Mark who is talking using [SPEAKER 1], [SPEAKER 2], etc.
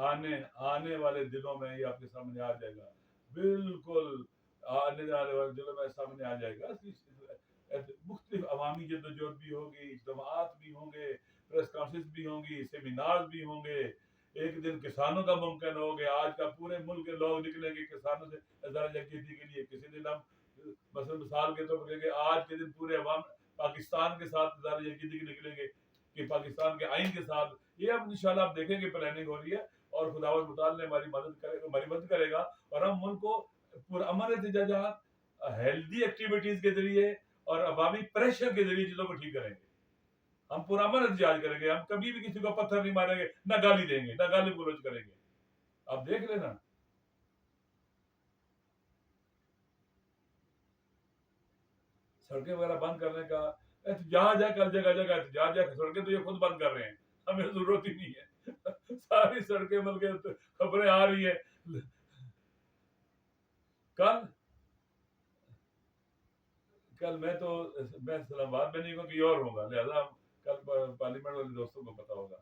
[SPEAKER 1] आने आने वाले दिनों में ये आपके सामने आ जाएगा, बिल्कुल आने जाने वाले दिनों में सामने आ जाएगा। मुख्तलिफ अवामी जद्दोजहद भी होगी, इज्तिमाआत भी होंगे, प्रेस कॉन्फ्रेंस भी होंगी, सेमिनार भी होंगे। एक दिन किसानों का मुमकिन हो गया, आज का पूरे मुल्क के लोग निकलेंगे किसानों से इज़हार यकजहती के लिए। किसी दिन हम मसलन मिसाल के तौर पर कहेंगे, आज के दिन पूरे अवाम पाकिस्तान के साथ इज़हार यकजहती के निकलेंगे कि पाकिस्तान के आइन के साथ। ये अब इंशाल्लाह आप देखेंगे प्लानिंग हो रही है और खुदावंद मुताल ने हमारी मदद करेगा और हम मुल्क को पुरअमन एहतजाजात, हेल्दी एक्टिविटीज के जरिए और अवामी प्रेशर के जरिए चीजों को ठीक करेंगे। हम पुरअमन एहतजाज करेंगे, हम कभी भी किसी को पत्थर नहीं मारेंगे, ना गाली देंगे, ना गाली गलौज करेंगे। आप देख लेना। सड़कें वगैरह बंद करने का जहां जाए कर जगह जगह जहां जाए सड़कें तो ये खुद बंद कर रहे हैं, हमें जरूरत ही नहीं है। सारी सड़कें बल्कि खबरें आ रही है। कल कल मैं इस्लामाबाद में नहीं हूँ, कहीं और होगा, लिहाजा कल पार्लियामेंट वाले दोस्तों को पता होगा।